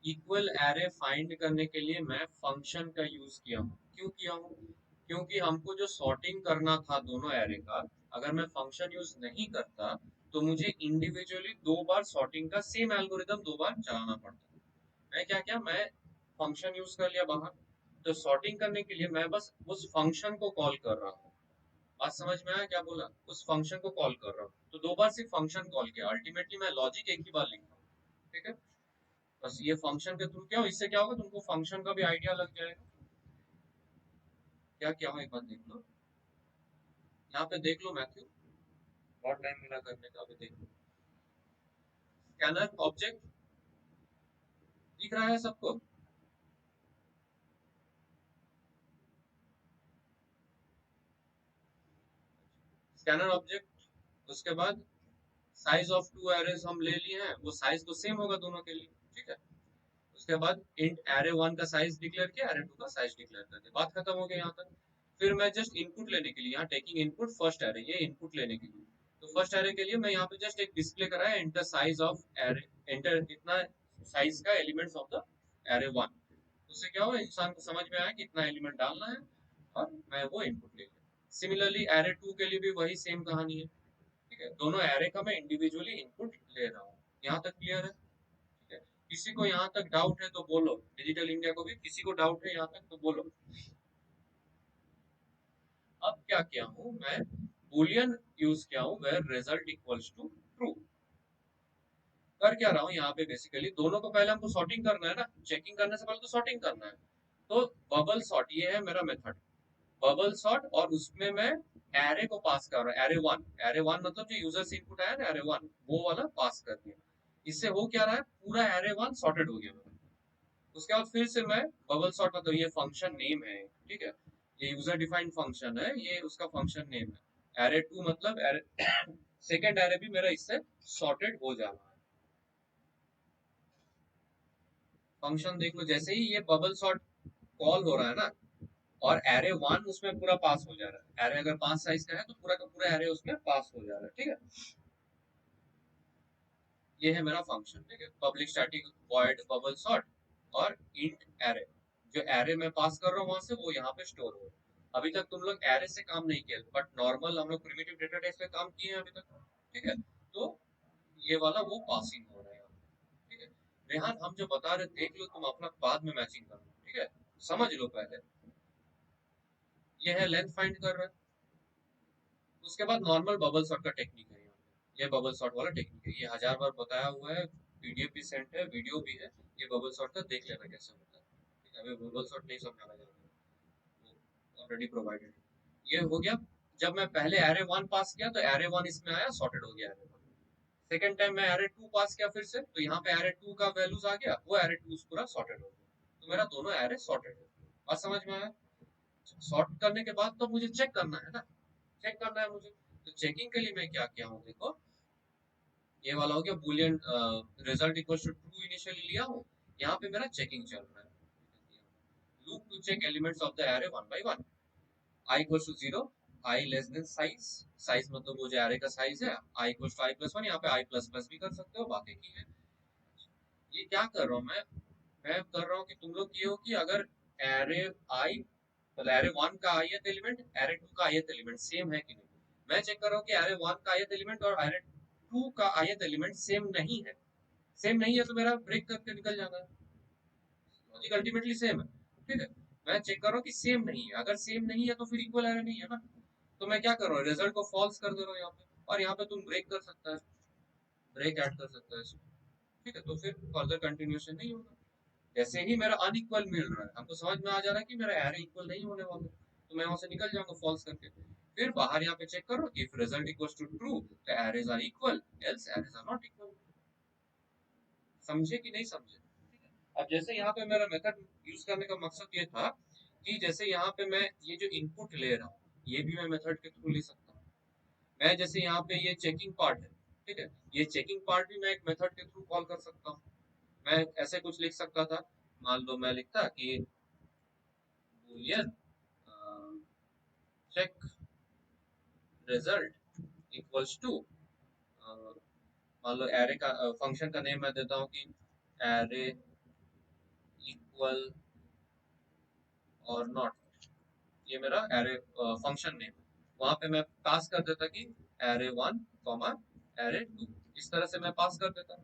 Equal array find करने के लिए मैं फंक्शन का यूज किया हूँ। क्यों किया हूँ? क्योंकि हमको जो सॉर्टिंग करना था दोनों एरे का, अगर मैं फंक्शन यूज नहीं करता तो मुझे इंडिविजुअली दो बार सॉर्टिंग का सेम एल्गोरिदम दो बार चलाना पड़ता। मैं क्या किया, मैं फंक्शन यूज कर लिया बाहर, तो सॉर्टिंग करने के लिए मैं बस उस फंक्शन को कॉल कर रहा हूँ। बात समझ में आया क्या बोला? उस फंक्शन को कॉल कर रहा हूँ, तो दो बार सिर्फ फंक्शन कॉल किया, अल्टीमेटली मैं लॉजिक एक ही बार लिख रहा हूँ। ठीक है, बस ये फंक्शन के थ्रू क्या हो, इससे क्या होगा, तुमको फंक्शन का भी आइडिया लग जाएगा। क्या क्या हो एक बार देख लो, यहाँ पे देख लो मैथ्यू, बहुत टाइम मिला करने का, अभी देख लो। स्कैनर ऑब्जेक्ट दिख रहा है सबको? स्कैनर ऑब्जेक्ट, उसके बाद साइज ऑफ टू एरेज हम ले लिए हैं, वो साइज तो सेम होगा दोनों के लिए। ठीक है, उसके बाद इंट एरे वन का साइज डिक्लेयर किया, एरे टू का साइज डिक्लेयर कर दिया, बात खत्म हो गई यहाँ तक। फिर मैं जस्ट इनपुट लेने के लिए, यहाँ टेकिंग इनपुट फर्स्ट एरे, ये इनपुट लेने के लिए, तो फर्स्ट एरे के लिए मैं यहाँ पे जस्ट एक डिस्प्ले कराया, enter size of array, enter इतना साइज का elements of the array one. उससे क्या हुआ, इंसान को समझ में आया कि इतना एलिमेंट डालना है, और मैं वो इनपुट ले लिया। सिमिलरली एरे टू के लिए भी वही सेम कहानी है। ठीक है, दोनों एरे का मैं इंडिविजुअली इनपुट ले रहा हूँ। यहाँ तक क्लियर है? ठीक है, किसी को यहाँ तक डाउट है तो बोलो, डिजिटल इंडिया को भी किसी को डाउट है यहाँ तक तो बोलो। अब क्या किया हूँ मैं, बूलियन यूज किया हूँ where result equals to true. कर क्या रहा हूँ यहाँ पे, बेसिकली दोनों को पहले हमको सॉर्टिंग करना है ना, चेकिंग करने से पहले तो सॉर्टिंग करना है। तो बबल सॉर्ट ये है मेरा मेथड, बबल सॉर्ट, और उसमें मैं एरे को पास कर रहा हूँ, एरे वन, एरे वन मतलब जो यूजर से इनपुट आया ना एरे वन, वो वाला पास कर दिया। इससे हो क्या रहा है, पूरा एरे वन सॉर्टेड हो गया। उसके बाद फिर से मैं बबल सॉर्ट, मतलब ये फंक्शन नेम है, ठीक है, ये यूजर डिफाइंड फंक्शन है, ये उसका फंक्शन नेम है। एरे टू मतलब एरे सेकेंड एरे भी मेरा इससे सॉर्टेड हो जाना है। फंक्शन देख लो, जैसे ही ये बबल सॉर्ट कॉल हो रहा है ना, और एरे वन उसमें पूरा पास हो जा रहा है, एरे अगर पांच साइज का है तो पूरा का पूरा एरे उसमें पास हो जा रहा है। ठीक है, ये है मेरा फंक्शन। ठीक है, public static void bubble sort और इंट एरे, जो एरे में पास कर रहा हूँ वहां से वो यहाँ पे स्टोर हो। अभी तक तुम लोग एरे से काम नहीं किया, बट नॉर्मल हम लोग प्रिमिटिव डेटा टाइप पे काम किए हैं अभी तक। ठीक है, तो ये वाला वो पासिंग हो रहा है यहाँ। ठीक है, रेहान हम जो बता रहे देख लो, तुम अपना बाद में मैचिंग कर लो। ठीक है, समझ लो पहले। ये है लेंथ फाइंड कर रहा है, उसके बाद नॉर्मल बबल सॉर्ट का टेक्निक है यहाँ पे। ये बबल सॉर्ट वाला टेक्निक है, ये हजार बार बताया हुआ है, पीडीएफ भी सेंड है, वीडियो भी है। ये बबल सॉर्ट का देख लेना कैसे होता है। ठीक है, अभी बबल सॉर्ट नहीं समझाना चाहूंगा, वो ऑलरेडी प्रोवाइडेड है। ये हो गया, जब मैं पहले एरे वन पास किया तो एरे वन इसमें आया, सॉर्टेड हो गया एरे वन। सेकेंड टाइम मैं एरे टू पास किया फिर से, तो यहाँ पे एरे टू का वैल्यूज आ गया, वो एरे टू पूरा सॉर्टेड हो गया, तो मेरा दोनों एरे सॉर्टेड है। बात समझ में आया? सॉर्ट करने के बाद तो मुझे चेक करना है ना, चेक करना है मुझे, तो चेकिंग के लिए मैं क्या किया हूँ देखो, ये वाला हो गया Boolean result equal to true initially लिया हूँ। यहाँ पे मेरा चेकिंग चल रहा है, loop to check elements of the array one by one, i equal to zero, i less than size, size मतलब वो जो एरे का साइज है, i equal to i plus one, यहाँ पे आई प्लस प्लस भी कर सकते हो, बाकी की है। ये क्या कर रहा हूँ मैं कर रहा हूँ कि तुम लोग ये हो कि अगर एरे आई, मतलब एरे वन का ith एलिमेंट एरे टू का ith एलिमेंट सेम है कि नहीं। मैं चेक कर रहा हूँ कि एरे वन का ith एलिमेंट और एरे टू का ith एलिमेंट सेम नहीं है। सेम नहीं है तो मेरा ब्रेक करके निकल जाना है, लॉजिक अल्टीमेटली सेम है। ठीक है, मैं चेक कर रहा हूँ कि सेम नहीं है, अगर सेम नहीं है तो फिर इक्वल एरे नहीं है ना, तो मैं क्या कर रहा हूँ, रिजल्ट को फॉल्स कर दे रहा हूँ यहाँ पे, और यहाँ पे तुम ब्रेक कर सकता है, ब्रेक ऐड कर सकता है इसमें। ठीक है, तो फिर फर्दर कंटिन्यूएशन नहीं होगा। जैसे ही मेरा अनइक्वल मिल रहा है, हमको समझ में आ जा रहा है कि मेरा एरे इक्वल नहीं होने वाला, तो मैं वहां से निकल जाऊंगा फॉल्स करके। फिर बाहर यहाँ पे चेक करो, if result equals to true तो arrays are equal, else arrays are not equal. समझे कि नहीं समझे? अब जैसे यहाँ पे मेरा मेथड यूज करने का मकसद ये था कि जैसे यहाँ पे मैं ये जो इनपुट ले रहा हूँ ये भी मैं मेथड के थ्रू ले सकता हूँ। मैं जैसे यहाँ पे ये चेकिंग पार्ट है, ठीक है, ये चेकिंग पार्ट भी मैं एक मेथड के थ्रू कॉल कर सकता हूँ। मैं ऐसे कुछ लिख सकता था, मान लो मैं लिखता कि boolean check result equals to, मान लो एरे का फंक्शन का नेम मैं देता हूँ कि एरे इक्वल और नॉट, ये मेरा एरे फंक्शन नेम, वहां पे मैं पास कर देता कि array one comma array two, इस तरह से मैं पास कर देता।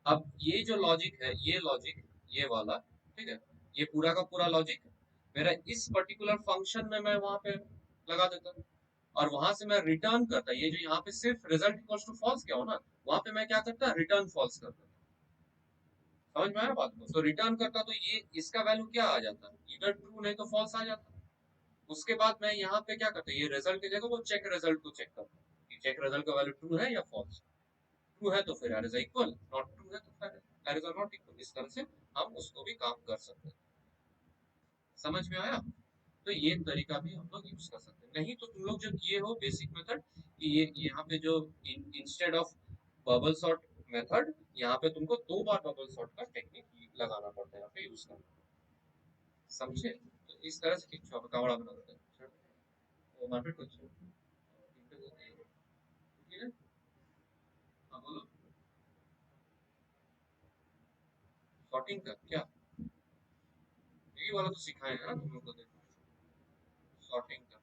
अब ये जो लॉजिक है, ये लॉजिक, ये वाला, ठीक है, ये पूरा का पूरा लॉजिक मेरा इस पर्टिकुलर फंक्शन में मैं वहां पे लगा देता हूँ, और वहां से मैं रिटर्न करता, ये जो यहाँ पे सिर्फ रिजल्ट इक्वल्स टू फॉल्स क्या हो ना, वहां पे मैं क्या करता, रिटर्न फॉल्स करता। समझ में आया बात को? तो रिटर्न करता तो ये इसका वैल्यू क्या आ जाता, इधर ट्रू नहीं तो फॉल्स आ जाता। उसके बाद मैं यहाँ पे क्या करता, ये रिजल्ट की जगह वो चेक रिजल्ट को चेक करता कि चेक रिजल्ट का वैल्यू ट्रू है या फॉल्स। ट्रू है तो फिर are is equal, not true है तो फिर आर इज नॉट इक्वल। इस तरह से हम उसको भी काम कर सकते हैं। समझ में आया? तो ये तरीका भी हम लोग यूज कर सकते हैं। नहीं तो तुम लोग जो किए हो बेसिक मेथड, कि ये यहाँ पे जो instead of bubble sort method, यहाँ पे तुमको दो बार बबल सॉर्ट का टेक्निक लगाना पड़ता है, यहाँ पे यूज करना। समझे? तो इस तरह से एक कावड़ा बना देते हैं। वो मार्केट को ठीक है। हाँ बोलो। सॉर्टिंग का क्या, यही वाला तो सिखाए हैं ना तुम लोग को, देखो सॉर्टिंग का।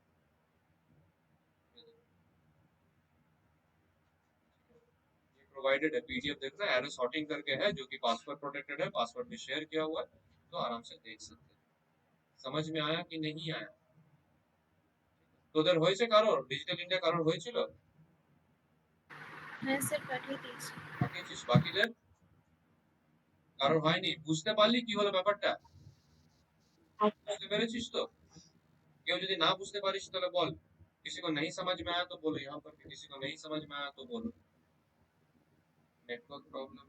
ये प्रोवाइडेड है, पीडीएफ देख रहा है, एरो सॉर्टिंग करके है, जो कि पासवर्ड प्रोटेक्टेड है, पासवर्ड भी शेयर किया हुआ है, तो आराम से देख सकते हैं। समझ में आया कि नहीं आया? তোদের হয়েছে কারোর ডিজিটাল ইন্ডিয়া, কারোর হয়েছিল? হ্যাঁ স্যার পাঠিয়ে দিয়েছি। পাঠিয়েছিস বাকিদের? কারোর হয়নি? বুঝতে পারলি কি হলো ব্যাপারটা? বুঝতে পেরেছিস তো? কেউ যদি না বুঝতে পারিস তাহলে বল। किसी को नहीं समझ में आया तो बोलो, यहाँ पर भी किसी को नहीं समझ में आया तो बोलो। Network problem.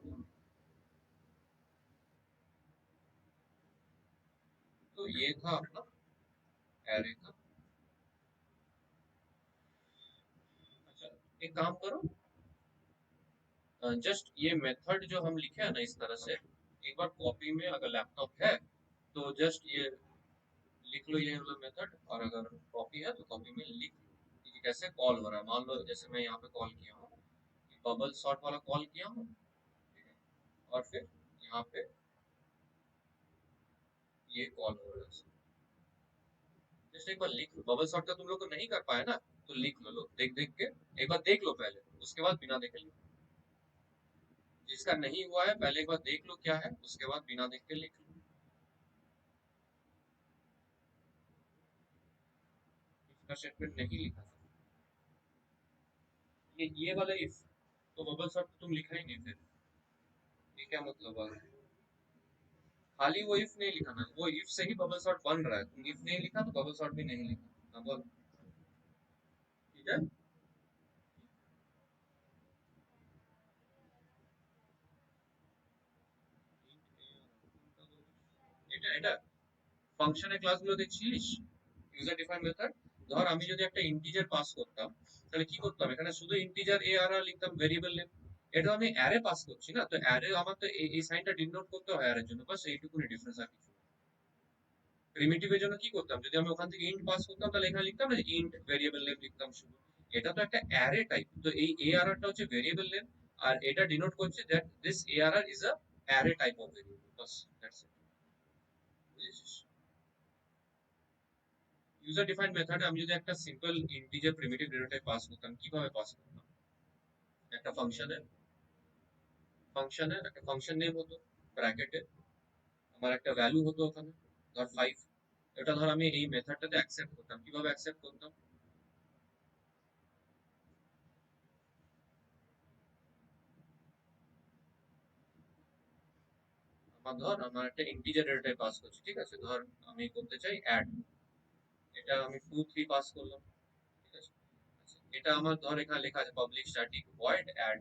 तो ये था अपना एरे का। अच्छा, एक काम करो, जस्ट ये मेथड जो हम लिखे हैं ना इस तरह से, एक बार कॉपी में अगर लैपटॉप है तो जस्ट ये लिख लो, ये वाला मेथड, और अगर कॉपी है तो कॉपी में लिख लो कि कैसे कॉल हो रहा है। मान लो जैसे मैं यहाँ पे कॉल किया हूँ, बबल सॉर्ट वाला कॉल किया हूँ, ठीक है, और फिर यहाँ पे ये कॉल हो रहा है। जस्ट एक बार लिख लो, बबल सॉर्ट का तुम लोग को नहीं कर पाए ना, तो लिख लो, देख देख के एक बार देख लो पहले, उसके बाद बिना देखे लिखो। जिसका नहीं हुआ है पहले एक बार देख लो क्या है, उसके बाद बिना देख के लिख लो। इसका स्टेटमेंट नहीं लिखा था, ये वाला इफ, तो बबल सॉर्ट तुम लिखा ही नहीं फिर, ये क्या मतलब है? खाली वो इफ नहीं लिखा ना, वो इफ से ही बबल सॉर्ट बन रहा है, तुम इफ नहीं लिखा तो बबल सॉर्ट भी नहीं लिखा ना, बोल। ठीक है। এটা এটা ফাংশনের ক্লাসগুলো দেখছিস, ইউজার ডিফাইন মেথড। ধর আমি যদি একটা ইন্টিজার পাস করতাম, তাহলে কি করতাম, এখানে শুধু ইন্টিজার এ আর আর লিখতাম, ভেরিয়েবল নেম। এটা আমি অ্যারে পাস করছি না, তো অ্যারে আমার তো এই সাইনটা ডিনোট করতে হয় অ্যারের জন্য, বাস এইটুকুনি ডিফারেন্স, আর কিছু। প্রিমিটিভের জন্য কি করতাম, যদি আমি ওখান থেকে ইন্ট পাস করতাম তাহলে এখানে লিখতাম না যে ইন্ট ভেরিয়েবল নেম লিখতাম শুধু। এটা তো একটা অ্যারে টাইপ, তো এই এআরআরটা হচ্ছে ভেরিয়েবল নেম, আর এটা ডিনোট করছে that this ARR is a array type of variable, bus that's it. বুঝেছিস? ইউজার ডিফাইন্ড মেথডে আমি যদি একটা simple integer primitive data type pass করতাম, কিভাবে পাস করতাম? একটা ফাংশনের একটা ফাংশন নেম হতো, ব্র্যাকেটে আমার একটা ভ্যালু হতো ওখানে, ধর 5। এটা ধর আমি এই মেথডটাতে অ্যাকসেপ্ট করতাম, কিভাবে অ্যাকসেপ্ট করতাম? আমার একটা ইন্টিজার ডেটা টাইপ পাস করছি, ঠিক আছে, ধর আমি করতে চাই অ্যাড, এটা আমি 2 3 পাস করলাম, ঠিক আছে। আচ্ছা, এটা আমার ধর এখানে লেখা আছে পাবলিক স্ট্যাটিক ভয়েড অ্যাড,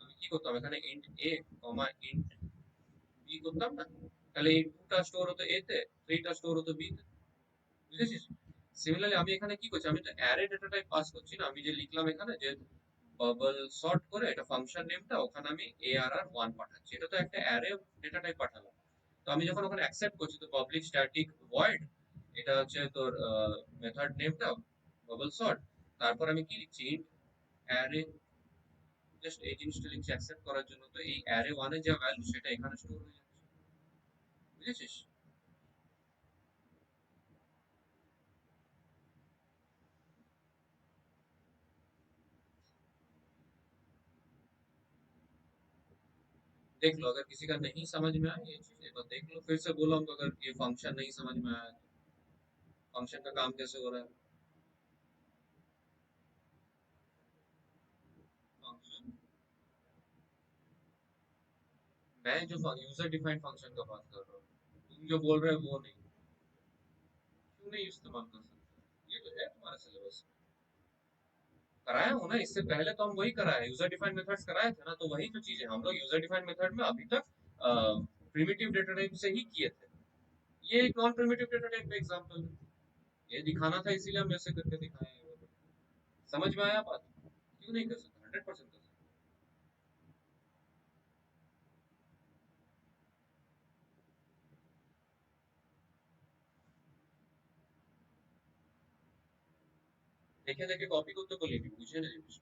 আমি কি করতাম, এখানে ইন্ট এ কমা ইন্ট বি করতাম না, তাহলে এই 2টা স্টোর হতো এ তে, 3টা স্টোর হতো বি তে। বুঝেছিস? সিমিলারলি আমি এখানে কি করছি, আমি তো অ্যারে ডেটা টাইপ পাস করছি না, আমি যে লিখলাম এখানে যে বাবল সর্ট করে এটা ফাংশন নেমটা, ওখানে আমি ARR1 পাঠাচ্ছি, এটা তো একটা অ্যারে ডেটা টাইপ পাঠালাম। তো আমি যখন ওখানে অ্যাকসেপ্ট করছি, তো পাবলিক স্ট্যাটিক ভয়েড, এটা হচ্ছে তোর মেথড নেমটা বাবল সর্ট, তারপর আমি কি লিখছি, ইন্ট অ্যারে, জাস্ট এই জিনিসটা লিখছি অ্যাকসেপ্ট করার জন্য, তো এই অ্যারে ওয়ানে যা ভ্যালু সেটা এখানে স্টোর হয়ে যাচ্ছে। বুঝেছিস? देख लो, अगर किसी का नहीं समझ में आए ये चीज, एक बार देख लो, फिर से बोलो हमको, अगर ये फंक्शन नहीं समझ में आया तो फंक्शन का काम कैसे हो रहा है। फंक्शन, मैं जो यूजर डिफाइंड फंक्शन का बात कर रहा हूँ, तुम जो बोल रहे हो वो नहीं। क्यों नहीं इस्तेमाल कर सकते, ये तो है तुम्हारे सिलेबस में। कराया हो ना, इससे पहले तो हम वही कराए, यूजर डिफाइंड मेथड्स कराए थे ना, तो वही तो चीज है, हम लोग यूजर डिफाइंड मेथड में अभी तक प्रिमिटिव डेटा टाइप से ही किए थे। ये एक नॉन प्रिमिटिव डेटा टाइप का एग्जांपल है, ये दिखाना था इसीलिए हम ऐसे करके दिखाए हैं। समझ में आया बात? क्यों नहीं कर सकते, 100% कर सकते। देखे देखे कॉपी को तो बोलेगी, पूछे नहीं कुछ।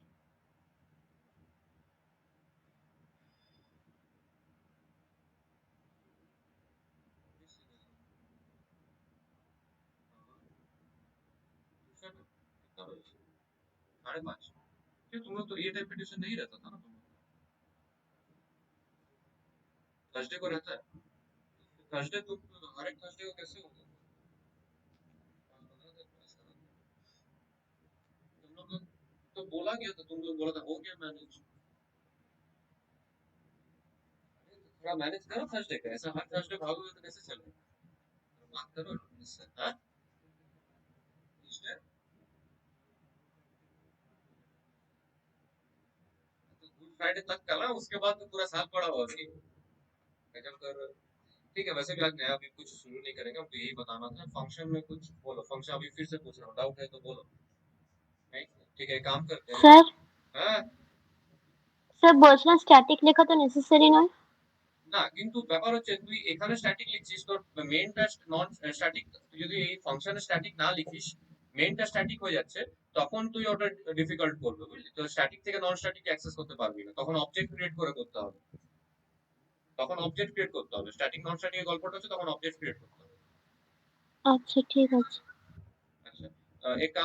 ट्यूशन कितना बजे से? 5:30? क्यों, तुम लोग तो ये टाइप का ट्यूशन नहीं रहता था ना तुम लोग? थर्सडे को रहता है? थर्सडे तुम हर एक थर्सडे को कैसे होगा? 15 दिन क्लास कराते हैं। तुम लोग तो बोला गया था, तुम लोग बोला था हो गया मैनेज। थोड़ा मैनेज करो थर्सडे का, ऐसा हर थर्सडे भागोगे तो कैसे चलेगा? बात करो इससे, हाँ? ट्यूसडे तो गुड फ्राइडे तक का ना, उसके बाद तो पूरा साल पड़ा हुआ है। गजब कर रहे हो। ठीक है, वैसे भी आज नया भी कुछ शुरू नहीं करेंगे, हमको यही बताना था। फंक्शन में कुछ बोलो, फंक्शन अभी फिर से पूछ रहा हूँ, डाउट है तो बोलो। नहीं? ठीक है, काम करते हैं। স্যার हाँ। স্যার বলছিলাম স্ট্যাটিক লেখা তো নেসেসারি নয়। না, কিন্তু ব্যাপার হচ্ছে তুই এখানে স্ট্যাটিক লিখছিস, তোর মেইনটা নন স্ট্যাটিক, তুই যদি এই ফাংশনে স্ট্যাটিক না লিখিস, মেইনটা স্ট্যাটিক হয়ে যাচ্ছে, তখন তুই ওটা ডিফিকাল্ট করবে, বুঝলি তো? স্ট্যাটিক থেকে নন স্ট্যাটিক অ্যাক্সেস করতে পারবি না, তখন অবজেক্ট ক্রিয়েট করে করতে হবে। তখন অবজেক্ট ক্রিয়েট করতে হবে, স্ট্যাটিক নন স্ট্যাটিক এর গল্পটা হচ্ছে তখন অবজেক্ট ক্রিয়েট করতে হবে। আচ্ছা ঠিক আছে। আচ্ছা, এক কাম